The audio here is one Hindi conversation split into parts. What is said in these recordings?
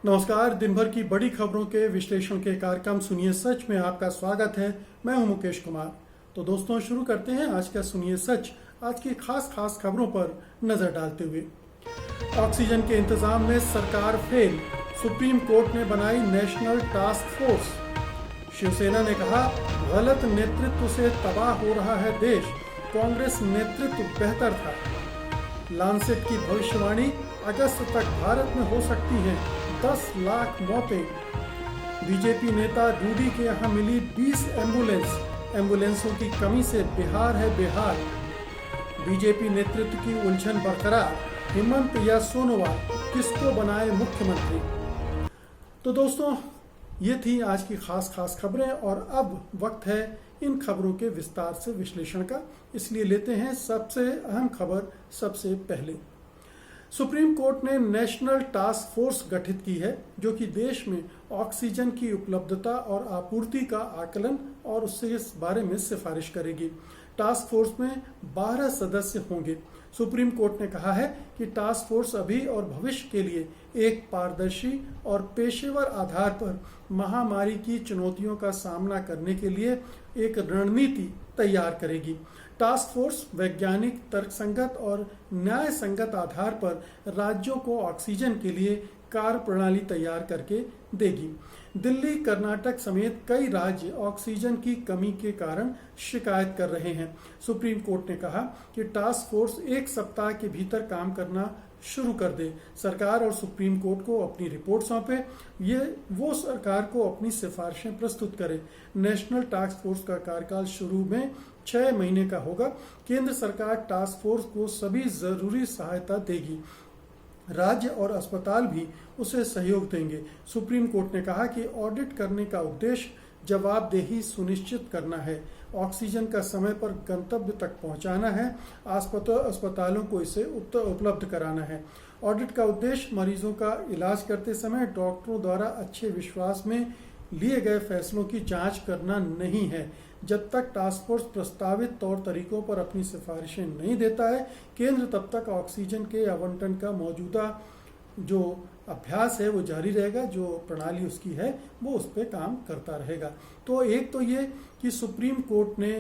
नमस्कार। दिन भर की बड़ी खबरों के विश्लेषण के कार्यक्रम सुनिए सच में आपका स्वागत है। मैं हूं मुकेश कुमार। तो दोस्तों, शुरू करते हैं आज का सुनिए सच। आज की खास खबरों पर नजर डालते हुए, ऑक्सीजन के इंतजाम में सरकार फेल, सुप्रीम कोर्ट ने बनाई नेशनल टास्क फोर्स। शिवसेना ने कहा गलत नेतृत्व से तबाह हो रहा है देश, कांग्रेस नेतृत्व बेहतर था। लांसेट की भविष्यवाणी, अगस्त तक भारत में हो सकती है 10 लाख मौतें। बीजेपी नेता रूडी के यहाँ मिली 20 एम्बुलेंसों की कमी से बिहार है बेहाल। बीजेपी नेतृत्व की उलझन बरकरार, हेमंत या सोनोवाल किसको बनाए मुख्यमंत्री। तो दोस्तों, ये थी आज की खास खबरें और अब वक्त है इन खबरों के विस्तार से विश्लेषण का। इसलिए लेते हैं सबसे अहम खबर सबसे पहले। सुप्रीम कोर्ट ने नेशनल टास्क फोर्स गठित की है जो कि देश में ऑक्सीजन की उपलब्धता और आपूर्ति का आकलन और उससे इस बारे में सिफारिश करेगी। टास्क फोर्स में 12 सदस्य होंगे। सुप्रीम कोर्ट ने कहा है कि टास्क फोर्स अभी और भविष्य के लिए एक पारदर्शी और पेशेवर आधार पर महामारी की चुनौतियों का सामना करने के लिए एक रणनीति तैयार करेगी। टास्क फोर्स वैज्ञानिक, तर्कसंगत और न्याय संगत आधार पर राज्यों को ऑक्सीजन के लिए कार्य प्रणाली तैयार करके देगी। दिल्ली, कर्नाटक समेत कई राज्य ऑक्सीजन की कमी के कारण शिकायत कर रहे हैं। सुप्रीम कोर्ट ने कहा कि टास्क फोर्स 1 सप्ताह के भीतर काम करना शुरू कर दे। सरकार और सुप्रीम कोर्ट को अपनी रिपोर्ट सौंपे, वो सरकार को अपनी सिफारिशें प्रस्तुत करे। नेशनल टास्क फोर्स का कार्यकाल शुरू में 6 महीने का होगा। केंद्र सरकार टास्क फोर्स को सभी जरूरी सहायता देगी। राज्य और अस्पताल भी उसे सहयोग देंगे। सुप्रीम कोर्ट ने कहा कि ऑडिट करने का उद्देश्य जवाबदेही सुनिश्चित करना है, ऑक्सीजन का समय पर गंतव्य तक पहुंचाना है, अस्पतालों को इसे उपलब्ध कराना है। ऑडिट का उद्देश्य मरीजों का इलाज करते समय डॉक्टरों द्वारा अच्छे विश्वास में लिए गए फैसलों की जांच करना नहीं है। जब तक टास्क फोर्स प्रस्तावित तौर तरीकों पर अपनी सिफारिशें नहीं देता है, केंद्र तब तक ऑक्सीजन के आवंटन का मौजूदा जो अभ्यास है वो जारी रहेगा, जो प्रणाली उसकी है वो उस पर काम करता रहेगा। तो एक तो ये कि सुप्रीम कोर्ट ने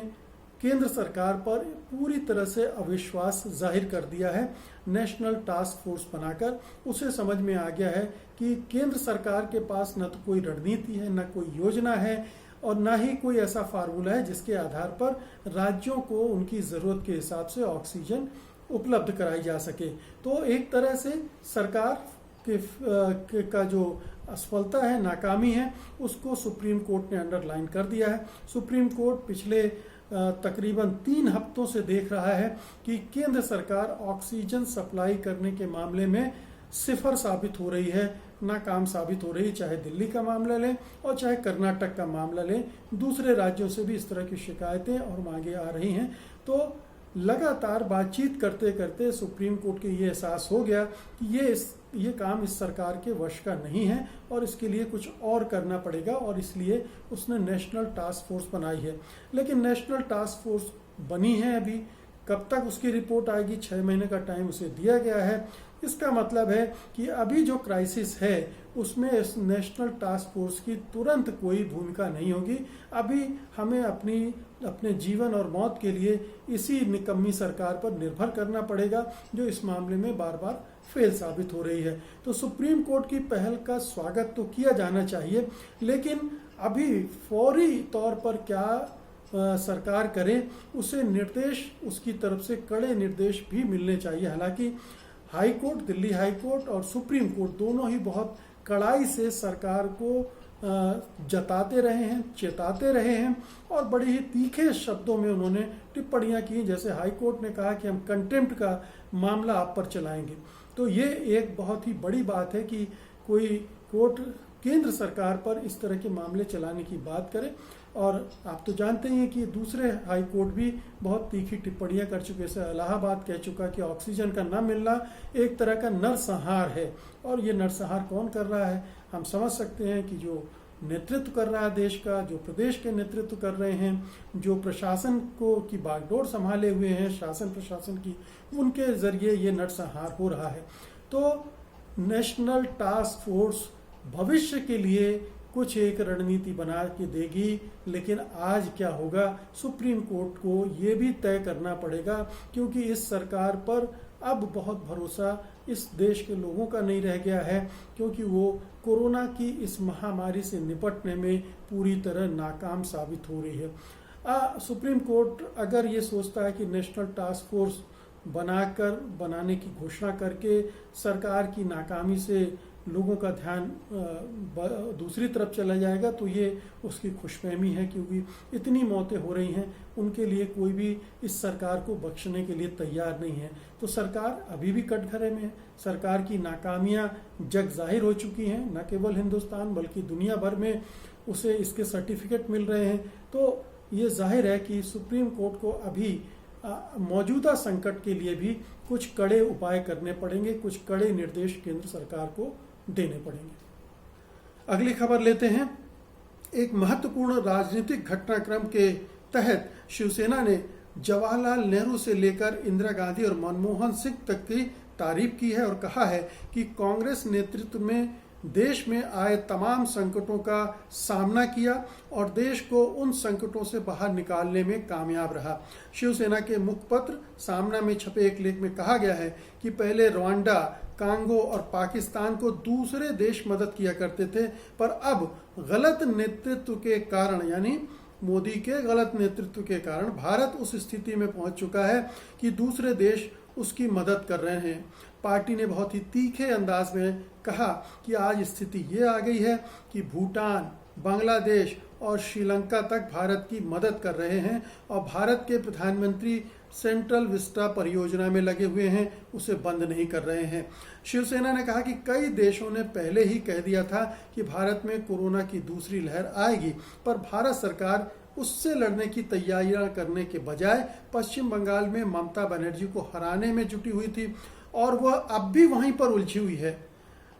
केंद्र सरकार पर पूरी तरह से अविश्वास जाहिर कर दिया है। नेशनल टास्क फोर्स बनाकर उसे समझ में आ गया है कि केंद्र सरकार के पास न तो कोई रणनीति है, न कोई योजना है और ना ही कोई ऐसा फार्मूला है जिसके आधार पर राज्यों को उनकी ज़रूरत के हिसाब से ऑक्सीजन उपलब्ध कराई जा सके। तो एक तरह से सरकार का जो असफलता है, नाकामी है, उसको सुप्रीम कोर्ट ने अंडरलाइन कर दिया है। सुप्रीम कोर्ट पिछले तकरीबन 3 हफ्तों से देख रहा है कि केंद्र सरकार ऑक्सीजन सप्लाई करने के मामले में सिफर साबित हो रही है, नाकाम साबित हो रही है। चाहे दिल्ली का मामला लें और चाहे कर्नाटक का मामला लें, दूसरे राज्यों से भी इस तरह की शिकायतें और मांगे आ रही हैं। तो लगातार बातचीत करते करते सुप्रीम कोर्ट के ये एहसास हो गया कि ये काम इस सरकार के वश का नहीं है और इसके लिए कुछ और करना पड़ेगा, और इसलिए उसने नेशनल टास्क फोर्स बनाई है। लेकिन नेशनल टास्क फोर्स बनी है, अभी कब तक उसकी रिपोर्ट आएगी, 6 महीने का टाइम उसे दिया गया है। इसका मतलब है कि अभी जो क्राइसिस है उसमें इस नेशनल टास्क फोर्स की तुरंत कोई भूमिका नहीं होगी। अभी हमें अपने जीवन और मौत के लिए इसी निकम्मी सरकार पर निर्भर करना पड़ेगा जो इस मामले में बार बार फेल साबित हो रही है। तो सुप्रीम कोर्ट की पहल का स्वागत तो किया जाना चाहिए, लेकिन अभी फौरी तौर पर क्या सरकार करे, उसे निर्देश, उसकी तरफ से कड़े निर्देश भी मिलने चाहिए। हालांकि high court, Delhi high court और सुप्रीम कोर्ट दोनों ही बहुत कड़ाई से सरकार को जताते रहे हैं, चेताते रहे हैं और बड़े ही तीखे शब्दों में उन्होंने टिप्पणियां की। जैसे हाई कोर्ट ने कहा कि हम कंटेम्प्ट का मामला आप पर चलाएंगे। तो ये एक बहुत ही बड़ी बात है कि कोई कोर्ट केंद्र सरकार पर इस तरह के मामले चलाने की बात करे। और आप तो जानते ही हैं कि दूसरे हाई कोर्ट भी बहुत तीखी टिप्पणियां कर चुके। जैसे इलाहाबाद कह चुका कि ऑक्सीजन का न मिलना एक तरह का नरसंहार है, और ये नरसंहार कौन कर रहा है, हम समझ सकते हैं कि जो नेतृत्व कर रहा है देश का, जो प्रदेश के नेतृत्व कर रहे हैं, जो प्रशासन को की बागडोर संभाले हुए हैं, शासन प्रशासन की, उनके जरिए ये नरसंहार हो रहा है। तो नेशनल टास्क फोर्स भविष्य के लिए कुछ एक रणनीति बना के देगी। लेकिन आज क्या होगा, सुप्रीम कोर्ट को ये भी तय करना पड़ेगा, क्योंकि इस सरकार पर अब बहुत भरोसा इस देश के लोगों का नहीं रह गया है, क्योंकि वो कोरोना की इस महामारी से निपटने में पूरी तरह नाकाम साबित हो रही है। सुप्रीम कोर्ट अगर ये सोचता है कि नेशनल टास्क फोर्स बनाने की घोषणा करके सरकार की नाकामी से लोगों का ध्यान दूसरी तरफ चला जाएगा, तो ये उसकी खुशफहमी है, क्योंकि इतनी मौतें हो रही हैं, उनके लिए कोई भी इस सरकार को बख्शने के लिए तैयार नहीं है। तो सरकार अभी भी कटघरे में है। सरकार की नाकामियां जग जाहिर हो चुकी हैं, न केवल हिंदुस्तान बल्कि दुनिया भर में उसे इसके सर्टिफिकेट मिल रहे हैं। तो ये जाहिर है कि सुप्रीम कोर्ट को अभी मौजूदा संकट के लिए भी कुछ कड़े उपाय करने पड़ेंगे, कुछ कड़े निर्देश केंद्र सरकार को देने पड़ेंगे। अगली खबर लेते हैं। एक महत्वपूर्ण राजनीतिक घटनाक्रम के तहत शिवसेना ने जवाहरलाल नेहरू से लेकर इंदिरा गांधी और मनमोहन सिंह तक की तारीफ की है और कहा है कि कांग्रेस नेतृत्व में देश में आए तमाम संकटों का सामना किया और देश को उन संकटों से बाहर निकालने में कामयाब रहा। शिवसेना के मुखपत्र सामना में छपे एक लेख में कहा गया है कि पहले रवांडा, कांगो और पाकिस्तान को दूसरे देश मदद किया करते थे, पर अब गलत नेतृत्व के कारण, यानी मोदी के गलत नेतृत्व के कारण भारत उस स्थिति में पहुंच चुका है कि दूसरे देश उसकी मदद कर रहे हैं। पार्टी ने बहुत ही तीखे अंदाज में कहा कि आज स्थिति ये आ गई है कि भूटान, बांग्लादेश और श्रीलंका तक भारत की मदद कर रहे हैं और भारत के प्रधानमंत्री सेंट्रल विस्टा परियोजना में लगे हुए हैं, उसे बंद नहीं कर रहे हैं। शिवसेना ने कहा कि कई देशों ने पहले ही कह दिया था कि भारत में कोरोना की दूसरी लहर आएगी, पर भारत सरकार उससे लड़ने की तैयारियां करने के बजाय पश्चिम बंगाल में ममता बनर्जी को हराने में जुटी हुई थी और वह अब भी वहीं पर उलझी हुई है।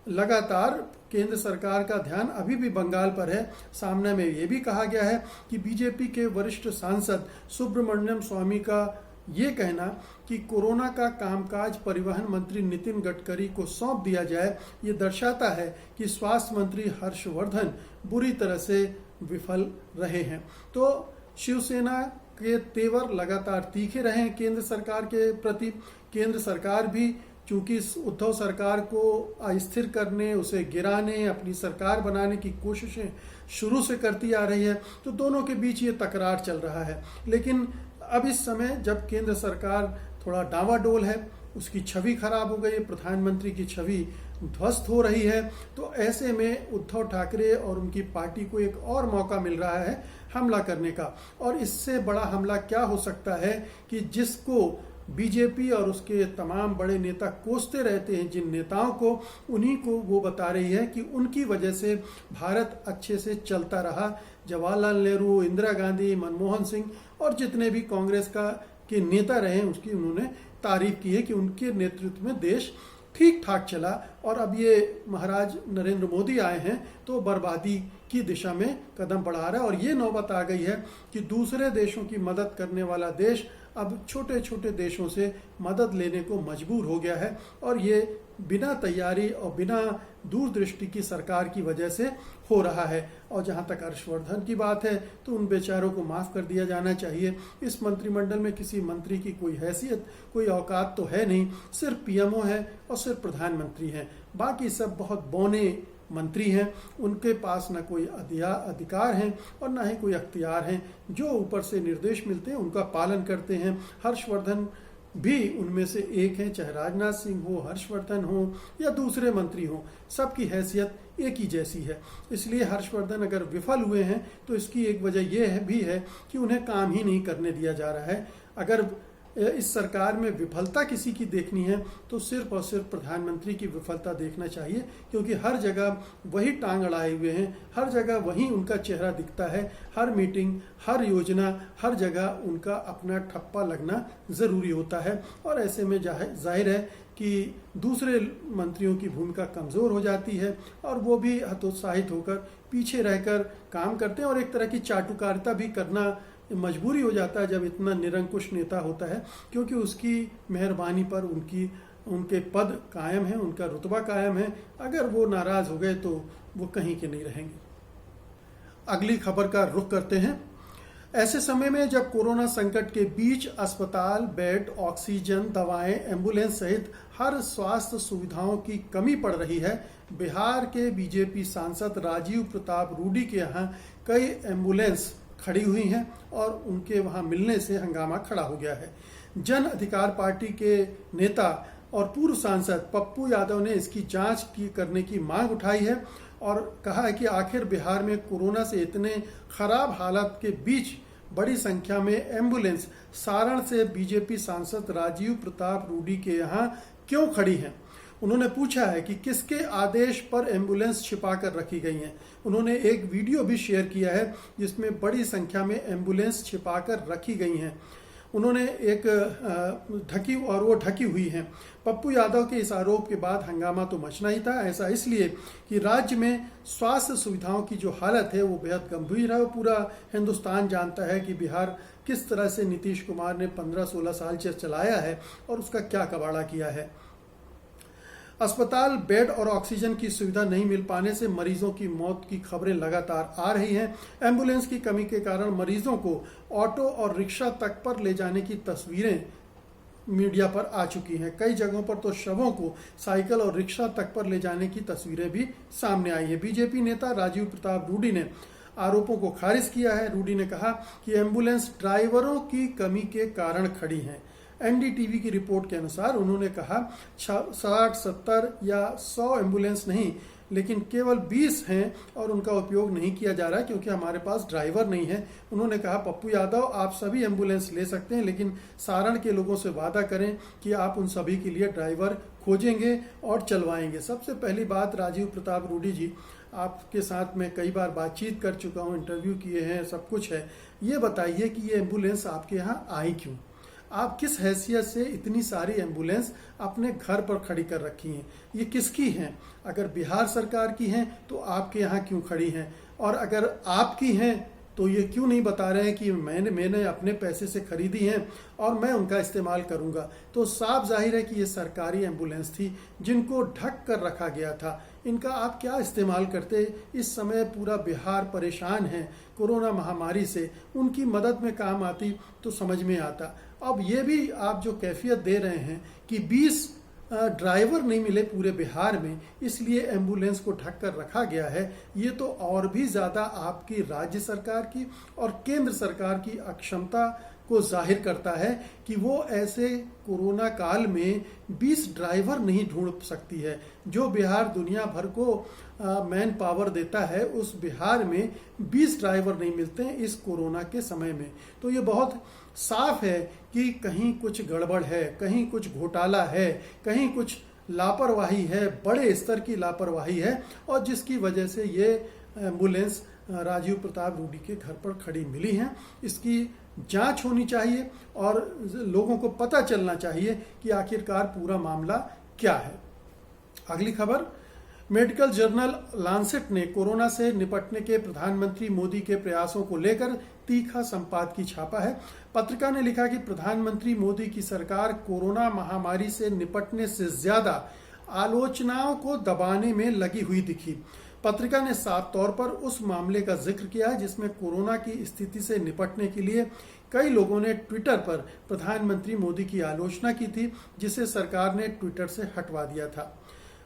लगातार केंद्र सरकार का ध्यान अभी भी बंगाल पर है। सामने में ये भी कहा गया है कि बीजेपी के वरिष्ठ सांसद सुब्रमण्यम स्वामी का ये कहना कि कोरोना का कामकाज परिवहन मंत्री नितिन गडकरी को सौंप दिया जाए, ये दर्शाता है कि स्वास्थ्य मंत्री हर्षवर्धन बुरी तरह से विफल रहे हैं। तो शिवसेना के तेवर लगातार तीखे रहे हैं केंद्र सरकार के प्रति। केंद्र सरकार भी चूंकि उद्धव सरकार को अस्थिर करने, उसे गिराने, अपनी सरकार बनाने की कोशिशें शुरू से करती आ रही है, तो दोनों के बीच ये तकरार चल रहा है। लेकिन अब इस समय जब केंद्र सरकार थोड़ा डावाडोल है, उसकी छवि खराब हो गई, प्रधानमंत्री की छवि ध्वस्त हो रही है, तो ऐसे में उद्धव ठाकरे और उनकी पार्टी को एक और मौका मिल रहा है हमला करने का। और इससे बड़ा हमला क्या हो सकता है कि जिसको बीजेपी और उसके तमाम बड़े नेता कोसते रहते हैं, जिन नेताओं को, उन्हीं को वो बता रही है कि उनकी वजह से भारत अच्छे से चलता रहा। जवाहरलाल नेहरू, इंदिरा गांधी, मनमोहन सिंह और जितने भी कांग्रेस के नेता रहे, उसकी उन्होंने तारीफ की है कि उनके नेतृत्व में देश ठीक ठाक चला। और अब ये महाराज नरेंद्र मोदी आए हैं तो बर्बादी की दिशा में कदम बढ़ा रहा है। और ये नौबत आ गई है कि दूसरे देशों की मदद करने वाला देश अब छोटे छोटे देशों से मदद लेने को मजबूर हो गया है, और ये बिना तैयारी और बिना दूरदृष्टि की सरकार की वजह से हो रहा है। और जहाँ तक हर्षवर्धन की बात है, तो उन बेचारों को माफ़ कर दिया जाना चाहिए। इस मंत्रिमंडल में किसी मंत्री की कोई हैसियत, कोई औकात तो है नहीं, सिर्फ पीएमओ है और सिर्फ प्रधानमंत्री हैं। बाकी सब बहुत बौने मंत्री हैं, उनके पास न कोई अधिकार हैं और न ही कोई अख्तियार हैं। जो ऊपर से निर्देश मिलते हैं उनका पालन करते हैं। हर्षवर्धन भी उनमें से एक हैं, चाहे राजनाथ सिंह हो, हर्षवर्धन हो या दूसरे मंत्री हो, सबकी हैसियत एक ही जैसी है। इसलिए हर्षवर्धन अगर विफल हुए हैं तो इसकी एक वजह यह भी है कि उन्हें काम ही नहीं करने दिया जा रहा है। अगर इस सरकार में विफलता किसी की देखनी है तो सिर्फ और सिर्फ प्रधानमंत्री की विफलता देखना चाहिए, क्योंकि हर जगह वही टांग अड़ाए हुए हैं, हर जगह वही उनका चेहरा दिखता है। हर मीटिंग, हर योजना, हर जगह उनका अपना ठप्पा लगना ज़रूरी होता है। और ऐसे में जाहिर है कि दूसरे मंत्रियों की भूमिका कमज़ोर हो जाती है और वो भी हतोत्साहित होकर पीछे रहकर काम करते हैं और एक तरह की चाटुकारिता भी करना मजबूरी हो जाता है जब इतना निरंकुश नेता होता है, क्योंकि उसकी मेहरबानी पर उनके पद कायम है, उनका रुतबा कायम है। अगर वो नाराज़ हो गए तो वो कहीं के नहीं रहेंगे। अगली खबर का रुख करते हैं। ऐसे समय में जब कोरोना संकट के बीच अस्पताल, बेड, ऑक्सीजन, दवाएं, एम्बुलेंस सहित हर स्वास्थ्य सुविधाओं की कमी पड़ रही है, बिहार के बीजेपी सांसद राजीव प्रताप रूडी के यहाँ कई एम्बुलेंस खड़ी हुई हैं और उनके वहाँ मिलने से हंगामा खड़ा हो गया है। जन अधिकार पार्टी के नेता और पूर्व सांसद पप्पू यादव ने इसकी जांच करने की मांग उठाई है और कहा है कि आखिर बिहार में कोरोना से इतने खराब हालात के बीच बड़ी संख्या में एम्बुलेंस सारण से बीजेपी सांसद राजीव प्रताप रूडी के यहाँ क्यों खड़ी हैं। उन्होंने पूछा है कि किसके आदेश पर एम्बुलेंस छिपा कर रखी गई हैं। उन्होंने एक वीडियो भी शेयर किया है जिसमें बड़ी संख्या में एम्बुलेंस छिपा कर रखी गई हैं। उन्होंने एक ढकी हुई हैं। पप्पू यादव के इस आरोप के बाद हंगामा तो मचना ही था। ऐसा इसलिए कि राज्य में स्वास्थ्य सुविधाओं की जो हालत है वो बेहद गंभीर है। पूरा हिंदुस्तान जानता है कि बिहार किस तरह से नीतीश कुमार ने 15-16 साल से चलाया है और उसका क्या कबाड़ा किया है। अस्पताल, बेड और ऑक्सीजन की सुविधा नहीं मिल पाने से मरीजों की मौत की खबरें लगातार आ रही हैं। एम्बुलेंस की कमी के कारण मरीजों को ऑटो और रिक्शा तक पर ले जाने की तस्वीरें मीडिया पर आ चुकी हैं। कई जगहों पर तो शवों को साइकिल और रिक्शा तक पर ले जाने की तस्वीरें भी सामने आई है। बीजेपी नेता राजीव प्रताप रूडी ने आरोपों को खारिज किया है। रूडी ने कहा कि एम्बुलेंस ड्राइवरों की कमी के कारण खड़ी हैं। एनडीटीवी की रिपोर्ट के अनुसार उन्होंने कहा 60, 70 या 100 एम्बुलेंस नहीं, लेकिन केवल 20 हैं और उनका उपयोग नहीं किया जा रहा है क्योंकि हमारे पास ड्राइवर नहीं है। उन्होंने कहा, पप्पू यादव आप सभी एम्बुलेंस ले सकते हैं, लेकिन सारण के लोगों से वादा करें कि आप उन सभी के लिए ड्राइवर खोजेंगे और चलवाएंगे। सबसे पहली बात, राजीव प्रताप रूडी जी, आपके साथ मैं कई बार बातचीत कर चुका हूँ, इंटरव्यू किए हैं, सब कुछ है। ये बताइए कि ये एम्बुलेंस आपके यहाँ आई क्यों? आप किस हैसियत से इतनी सारी एम्बुलेंस अपने घर पर खड़ी कर रखी हैं? ये किसकी हैं? अगर बिहार सरकार की हैं तो आपके यहाँ क्यों खड़ी हैं? और अगर आपकी हैं तो ये क्यों नहीं बता रहे हैं कि मैंने अपने पैसे से खरीदी हैं और मैं उनका इस्तेमाल करूंगा? तो साफ जाहिर है कि ये सरकारी एम्बुलेंस थी जिनको ढक कर रखा गया था। इनका आप क्या इस्तेमाल करते? इस समय पूरा बिहार परेशान है कोरोना महामारी से। उनकी मदद में काम आती तो समझ में आता। अब ये भी आप जो कैफियत दे रहे हैं कि 20 ड्राइवर नहीं मिले पूरे बिहार में, इसलिए एम्बुलेंस को ढक कर रखा गया है, ये तो और भी ज़्यादा आपकी राज्य सरकार की और केंद्र सरकार की अक्षमता को जाहिर करता है कि वो ऐसे कोरोना काल में 20 ड्राइवर नहीं ढूंढ सकती है। जो बिहार दुनिया भर को मैन पावर देता है, उस बिहार में 20 ड्राइवर नहीं मिलते हैं इस कोरोना के समय में। तो ये बहुत साफ है कि कहीं कुछ गड़बड़ है, कहीं कुछ घोटाला है, कहीं कुछ लापरवाही है, बड़े स्तर की लापरवाही है, और जिसकी वजह से ये एम्बुलेंस राजीव प्रताप रूडी के घर पर खड़ी मिली हैं। इसकी जांच होनी चाहिए और लोगों को पता चलना चाहिए कि आखिरकार पूरा मामला क्या है। अगली खबर, मेडिकल जर्नल लांसेट ने कोरोना से निपटने के प्रधानमंत्री मोदी के प्रयासों को लेकर तीखा संपादकीय छापा है। पत्रिका ने लिखा कि प्रधानमंत्री मोदी की सरकार कोरोना महामारी से निपटने से ज्यादा आलोचनाओं को दबाने में लगी हुई दिखी। पत्रिका ने साफ तौर पर उस मामले का जिक्र किया है जिसमें कोरोना की स्थिति से निपटने के लिए कई लोगों ने ट्विटर पर प्रधानमंत्री मोदी की आलोचना की थी, जिसे सरकार ने ट्विटर से हटवा दिया था।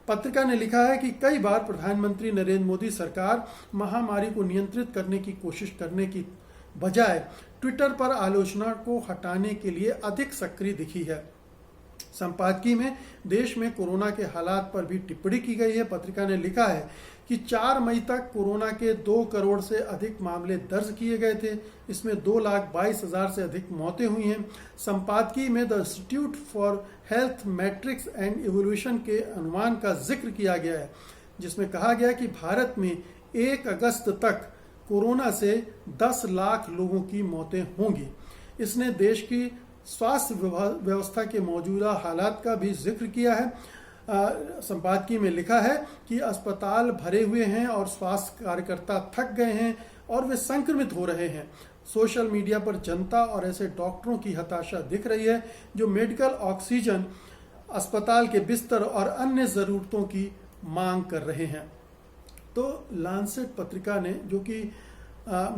पत्रिका ने लिखा है कि कई बार प्रधानमंत्री नरेंद्र मोदी सरकार महामारी को नियंत्रित करने की कोशिश करने की बजाय ट्विटर पर आलोचना को हटाने के लिए अधिक सक्रिय दिखी है। संपादकीय में देश में कोरोना के हालात पर भी टिप्पणी की गई है। पत्रिका ने लिखा है कि 4 मई तक कोरोना के 2 करोड़ से अधिक मामले दर्ज किए गए थे। इसमें 2,22,000 से अधिक मौतें हुई हैं। संपादकीय में the institute for health matrix and evolution के अनुमान का जिक्र किया गया है, जिसमें कहा गया कि भारत में 1 अगस्त तक कोरोना से 10 लाख लोगों की मौतें होंगी। इसने देश की स्वास्थ्य व्यवस्था के मौजूदा हालात का भी जिक्र किया है। संपादकीय में लिखा है कि अस्पताल भरे हुए हैं और स्वास्थ्य कार्यकर्ता थक गए हैं और वे संक्रमित हो रहे हैं। सोशल मीडिया पर जनता और ऐसे डॉक्टरों की हताशा दिख रही है जो मेडिकल ऑक्सीजन, अस्पताल के बिस्तर और अन्य ज़रूरतों की मांग कर रहे हैं। तो लांसेट पत्रिका ने, जो कि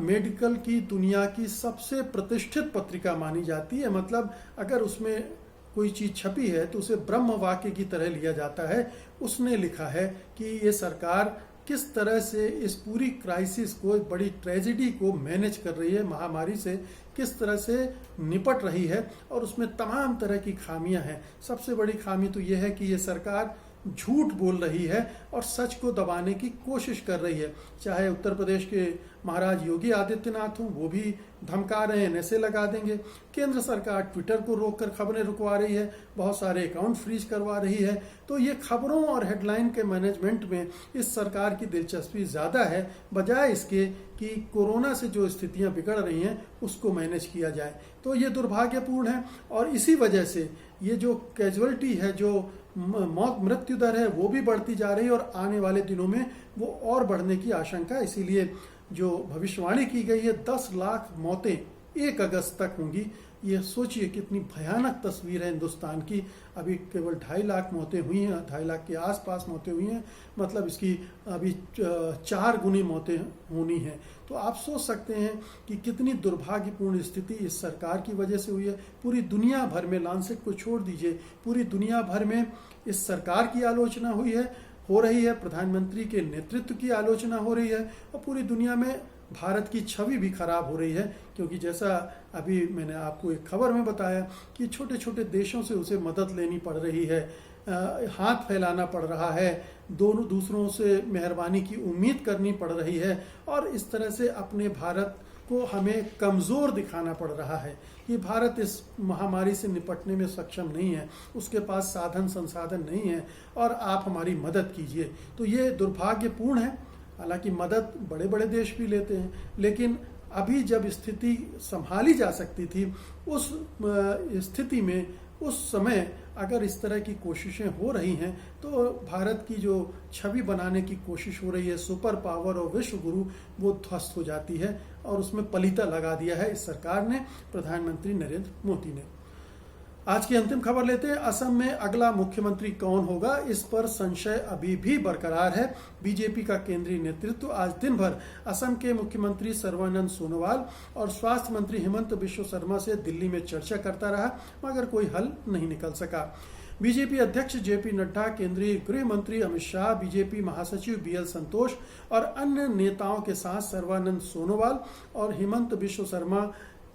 मेडिकल की दुनिया की सबसे प्रतिष्ठित पत्रिका मानी जाती है, मतलब अगर उसमें कोई चीज़ छपी है तो उसे ब्रह्म वाक्य की तरह लिया जाता है, उसने लिखा है कि ये सरकार किस तरह से इस पूरी क्राइसिस को, बड़ी ट्रेजेडी को मैनेज कर रही है, महामारी से किस तरह से निपट रही है, और उसमें तमाम तरह की खामियां हैं। सबसे बड़ी खामी तो ये है कि ये सरकार झूठ बोल रही है और सच को दबाने की कोशिश कर रही है। चाहे उत्तर प्रदेश के महाराज योगी आदित्यनाथ हों, वो भी धमका रहे हैं, ऐसे लगा देंगे। केंद्र सरकार ट्विटर को रोककर खबरें रुकवा रही है, बहुत सारे अकाउंट फ्रीज करवा रही है। तो ये खबरों और हेडलाइन के मैनेजमेंट में इस सरकार की दिलचस्पी ज़्यादा है, बजाय इसके कि कोरोना से जो स्थितियां बिगड़ रही हैं उसको मैनेज किया जाए। तो ये दुर्भाग्यपूर्ण है, और इसी वजह से ये जो कैजुअलिटी है, जो मौत मृत्यु दर है, वो भी बढ़ती जा रही है, और आने वाले दिनों में वो और बढ़ने की आशंका है। इसीलिए जो भविष्यवाणी की गई है 10 लाख मौतें 1 अगस्त तक होंगी, ये सोचिए कितनी भयानक तस्वीर है हिंदुस्तान की। अभी केवल 2.5 लाख मौतें हुई हैं, 2.5 लाख के आसपास मौतें हुई हैं, मतलब इसकी अभी 4 गुनी मौतें होनी हैं। तो आप सोच सकते हैं कि कितनी दुर्भाग्यपूर्ण स्थिति इस सरकार की वजह से हुई है। पूरी दुनिया भर में, लांसेट को छोड़ दीजिए, पूरी दुनिया भर में इस सरकार की आलोचना हो रही है, प्रधानमंत्री के नेतृत्व की आलोचना हो रही है, और पूरी दुनिया में भारत की छवि भी खराब हो रही है। क्योंकि जैसा अभी मैंने आपको एक खबर में बताया कि छोटे छोटे देशों से उसे मदद लेनी पड़ रही है, हाथ फैलाना पड़ रहा है, दोनों दूसरों से मेहरबानी की उम्मीद करनी पड़ रही है, और इस तरह से अपने भारत को हमें कमज़ोर दिखाना पड़ रहा है कि भारत इस महामारी से निपटने में सक्षम नहीं है, उसके पास साधन संसाधन नहीं है, और आप हमारी मदद कीजिए। तो ये दुर्भाग्यपूर्ण है। हालांकि मदद बड़े बड़े देश भी लेते हैं, लेकिन अभी जब स्थिति संभाली जा सकती थी, उस स्थिति में, उस समय अगर इस तरह की कोशिशें हो रही हैं, तो भारत की जो छवि बनाने की कोशिश हो रही है, सुपर पावर और विश्व गुरु, वो ध्वस्त हो जाती है। और उसमें पलीता लगा दिया है इस सरकार ने, प्रधानमंत्री नरेंद्र मोदी ने। आज की अंतिम खबर लेते हैं। असम में अगला मुख्यमंत्री कौन होगा, इस पर संशय अभी भी बरकरार है। बीजेपी का केंद्रीय नेतृत्व आज दिन भर असम के मुख्यमंत्री सर्बानंद सोनोवाल और स्वास्थ्य मंत्री हेमंत बिश्व शर्मा से दिल्ली में चर्चा करता रहा, मगर कोई हल नहीं निकल सका। बीजेपी अध्यक्ष जेपी नड्डा, केंद्रीय गृह मंत्री अमित शाह, बीजेपी महासचिव बीएल संतोष और अन्य नेताओं के साथ सर्बानंद सोनोवाल और हेमंत बिश्व शर्मा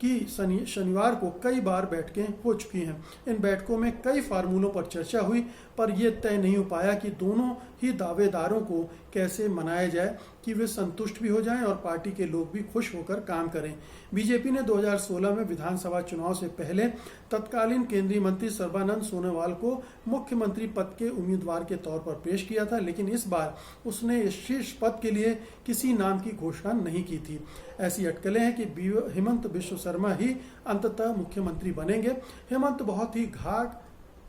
की शनिवार को कई बार बैठकें हो चुकी हैं। इन बैठकों में कई फार्मूलों पर चर्चा हुई, पर यह तय नहीं हो पाया कि दोनों ही दावेदारों को कैसे मनाया जाए कि वे संतुष्ट भी हो जाएं और पार्टी के लोग भी खुश होकर काम करें। बीजेपी ने 2016 में विधानसभा चुनाव से पहले तत्कालीन केंद्रीय मंत्री सर्बानंद सोनोवाल को मुख्यमंत्री पद के उम्मीदवार के तौर पर पेश किया था, लेकिन इस बार उसने इस शीर्ष पद के लिए किसी नाम की घोषणा नहीं की थी। ऐसी अटकलें हैं कि हेमंत बिश्व शर्मा ही अंततः मुख्यमंत्री बनेंगे। हेमंत बहुत ही घाट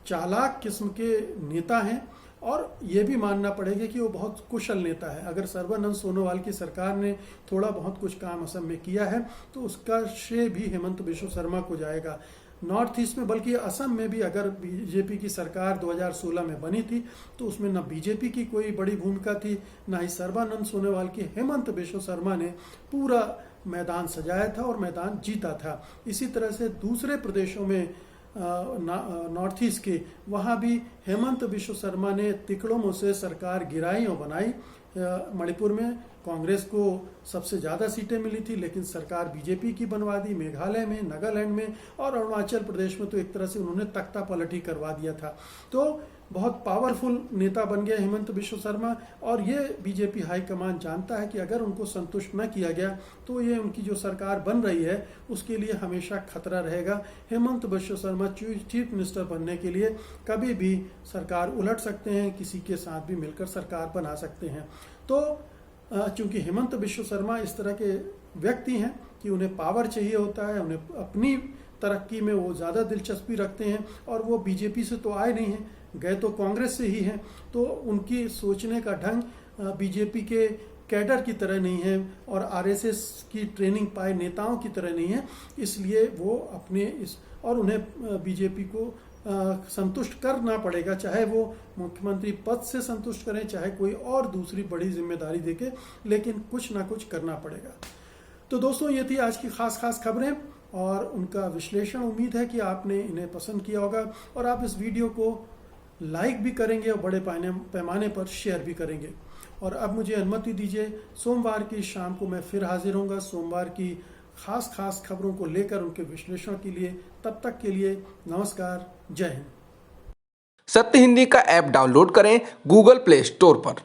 चालाक किस्म के नेता हैं, और ये भी मानना पड़ेगा कि वो बहुत कुशल नेता है। अगर सर्बानंद सोनोवाल की सरकार ने थोड़ा बहुत कुछ काम असम में किया है, तो उसका श्रेय भी हेमंत बिश्व शर्मा को जाएगा। नॉर्थ ईस्ट में, बल्कि असम में भी अगर बीजेपी की सरकार 2016 में बनी थी, तो उसमें न बीजेपी की कोई बड़ी भूमिका थी, न ही सर्बानंद सोनोवाल की। हेमंत बिश्व शर्मा ने पूरा मैदान सजाया था और मैदान जीता था। इसी तरह से दूसरे प्रदेशों में नॉर्थ ईस्ट के, वहाँ भी हेमंत बिश्व शर्मा ने तिकड़ों से सरकार गिराई और बनाई। मणिपुर में कांग्रेस को सबसे ज़्यादा सीटें मिली थी, लेकिन सरकार बीजेपी की बनवा दी। मेघालय में, नागालैंड में और अरुणाचल प्रदेश में तो एक तरह से उन्होंने तख्ता पलटी करवा दिया था। तो बहुत पावरफुल नेता बन गया हेमंत बिश्व शर्मा, और ये बीजेपी हाईकमान जानता है कि अगर उनको संतुष्ट न किया गया तो ये उनकी जो सरकार बन रही है उसके लिए हमेशा खतरा रहेगा। हेमंत बिश्व शर्मा चीफ मिनिस्टर बनने के लिए कभी भी सरकार उलट सकते हैं, किसी के साथ भी मिलकर सरकार बना सकते हैं। तो चूंकि हेमंत बिश्व शर्मा इस तरह के व्यक्ति हैं कि उन्हें पावर चाहिए होता है, उन्हें अपनी तरक्की में वो ज़्यादा दिलचस्पी रखते हैं, और वो बीजेपी से तो आए नहीं हैं, गए तो कांग्रेस से ही हैं। तो उनकी सोचने का ढंग बीजेपी के कैडर की तरह नहीं है और आरएसएस की ट्रेनिंग पाए नेताओं की तरह नहीं है। इसलिए वो अपने और उन्हें बीजेपी को संतुष्ट करना पड़ेगा, चाहे वो मुख्यमंत्री पद से संतुष्ट करें, चाहे कोई और दूसरी बड़ी जिम्मेदारी देके, लेकिन कुछ ना कुछ करना पड़ेगा। तो दोस्तों, ये थी आज की खास खबरें और उनका विश्लेषण। उम्मीद है कि आपने इन्हें पसंद किया होगा और आप इस वीडियो को लाइक भी करेंगे और बड़े पैमाने पर शेयर भी करेंगे। और अब मुझे अनुमति दीजिए, सोमवार की शाम को मैं फिर हाजिर होऊंगा सोमवार की खास खबरों को लेकर उनके विश्लेषण के लिए। तब तक के लिए नमस्कार, जय हिंद। सत्य हिंदी का ऐप डाउनलोड करें गूगल प्ले स्टोर पर।